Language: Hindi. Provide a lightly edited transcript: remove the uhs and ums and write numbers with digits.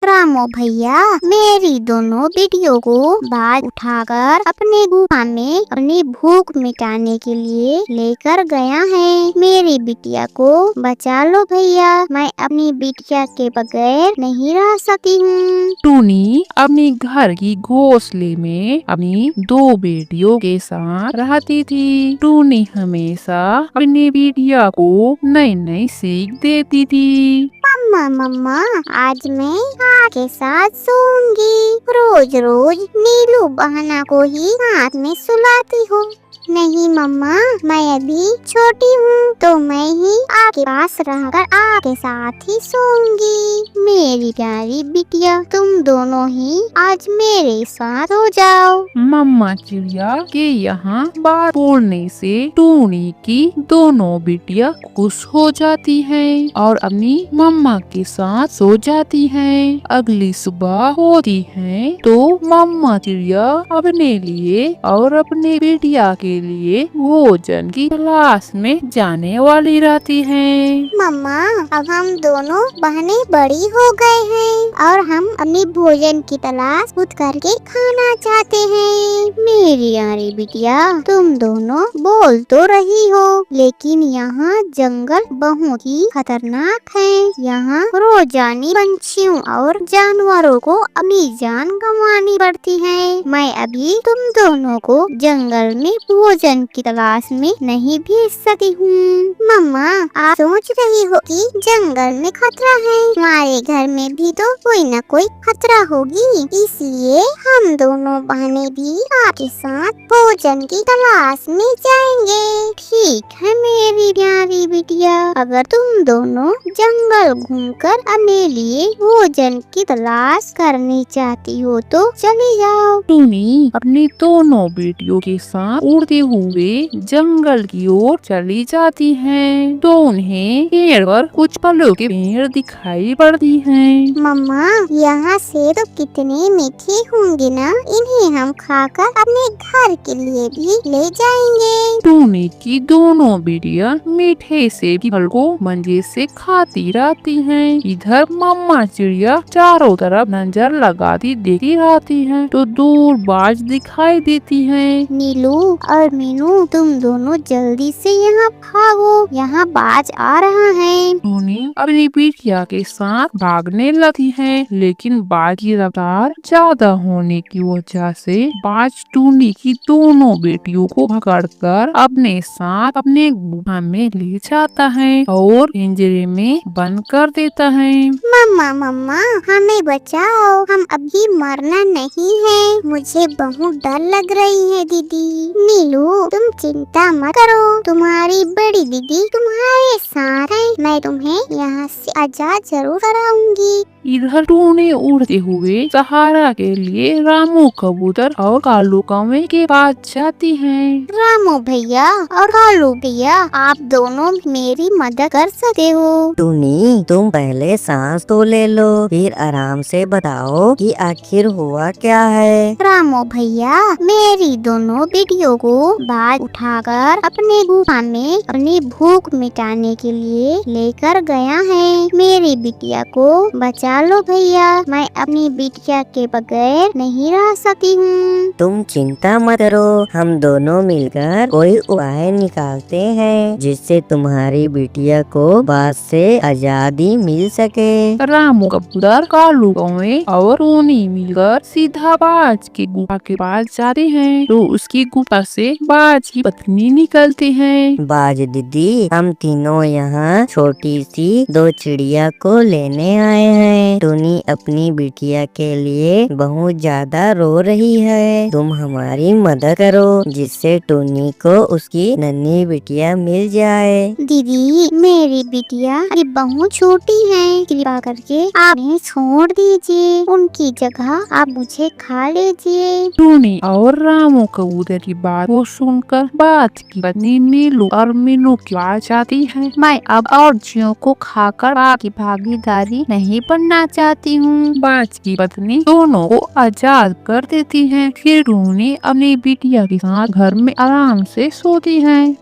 रामू भैया मेरी दोनों बेटियों को बाज उठाकर अपने गुफा में अपनी भूख मिटाने के लिए लेकर गया है। मेरी बिटिया को बचा लो भैया, मैं अपनी बिटिया के बगैर नहीं रह सकती हूँ। टूनी अपने घर की घोंसले में अपनी दो बेटियों के साथ रहती थी। टूनी हमेशा अपनी बिटिया को नई नई सीख देती थी। मम्मा आज मैं आपके साथ सोऊंगी। रोज रोज नीलू बहना को ही साथ में सुलाती हो। नहीं मम्मा, मैं अभी छोटी हूँ तो मैं ही आपके पास रहकर आपके साथ ही सोऊंगी। मेरी प्यारी बिटिया, तुम दोनों ही आज मेरे साथ हो जाओ। मम्मा चिड़िया के यहाँ बात बोलने से टूनी की दोनों बिटिया खुश हो जाती हैं और अपनी मम्मा के साथ सो जाती हैं। अगली सुबह होती है तो मम्मा चिड़िया अपने लिए और अपने बिटिया के लिए भोजन की तलाश में जाने वाली रहती हैं। मम्मा, अब हम दोनों बहनें बड़ी हो गए हैं और हम अपनी भोजन की तलाश खुद करके खाना चाहते हैं। मेरी यारी बिटिया, तुम दोनों बोल तो रही हो, लेकिन यहाँ जंगल बहुत ही खतरनाक है। यहाँ रोजाना पंछियों और जानवरों को अपनी जान गंवानी पड़ती है। मैं अभी तुम दोनों को जंगल में भोजन की तलाश में नहीं भेज सकती हूँ। मम्मा, आप सोच रही हो कि जंगल में खतरा है, हमारे घर में भी तो कोई न कोई खतरा होगी, इसलिए हम दोनों बहनें भी आपके साथ भोजन की तलाश में जाएंगे। ठीक है मेरी प्यारी बिटिया, अगर तुम दोनों जंगल घूमकर अपने लिए भोजन की तलाश करनी चाहती हो तो चली जाओ। टूनी अपनी दोनों बेटियों के साथ उड़ते हुए जंगल की ओर चली जाती हैं। तो उन्हें पेड़ पर कुछ फलों के पेड़ दिखाई पड़ती हैं। मम्मा, यहाँ से तो कितने मीठे होंगे ना, इन्हें हम खाकर अपने घर के लिए भी ले जाएंगे। टूनी की दोनों बेटियां मीठे से फल को मजे से खाती रहती हैं। इधर मम्मा चिड़िया चारों तरफ नजर लगाती देखती रहती हैं तो दूर बाज दिखाई देती हैं। नीलू और मीनू, तुम दोनों जल्दी से यहाँ भागो, यहाँ बाज आ रहा है। टूनी अपनी बिटिया के साथ भागने लगती है, लेकिन बाज की रफ्तार ज्यादा होने की वजह से बाज टूनी की दोनों बेटियों को पकड़कर अपने साथ अपने गुफा में ले जाता है और पिंजरे में बंद कर देता है। मम्मा, हमें बचाओ, हम अभी मरना नहीं है, मुझे बहुत डर लग रही है दीदी। नीलू, तुम चिंता मत करो, तुम्हारी बड़ी दीदी तुम्हारे साथ है, मैं तुम्हें यहाँ से आजाद जरूर कराऊंगी। इधर टूनी उड़ते हुए सहारा के लिए रामू कबूतर और कालू कौवे के पास जाती हैं। रामू भैया और कालू भैया, आप दोनों मेरी मदद कर सकते हो। टूनी, तुम पहले सांस तो ले लो, फिर आराम से बताओ कि आखिर हुआ क्या है। रामू भैया मेरी दोनों बेटियों को बाज उठाकर अपने गुफा में अपनी भूख मिटाने के लिए लेकर गया है। मेरी बिटिया को बचा लो भैया, मैं अपनी बिटिया के बगैर नहीं रह सकती हूँ। तुम चिंता मत करो, हम दोनों मिलकर कोई उपाय निकालते हैं जिससे तुम्हारी बिटिया को बाज से आजादी मिल सके। रामू कबूतर कालू कौवे और टूनी मिलकर सीधा बाज की गुफा के पास जाते हैं तो उसकी गुफा से बाज की पत्नी निकलती है। बाज दीदी, हम तीनों यहाँ छोटी सी दो चिड़िया को लेने आए हैं। टूनी अपनी बिटिया के लिए बहुत ज्यादा रो रही है, तुम हमारी मदद करो जिससे टूनी को उसकी नन्ही बिटिया मिल जाए। दीदी, मेरी बिटिया अभी बहुत छोटी है, कृपा करके आप इन्हें छोड़ दीजिए, उनकी जगह आप मुझे खा लीजिए। टूनी और रामू कबूतर की बात को सुनकर बाज की पत्नी नीलू और मीनू की पास जाती है। मैं अब और जियों को खाकर आपकी भागीदारी नहीं बनना चाहती हूँ। बाज की पत्नी दोनों को आजाद कर देती है। फिर टूनी अपनी बिटिया के साथ घर में आराम से सोती है।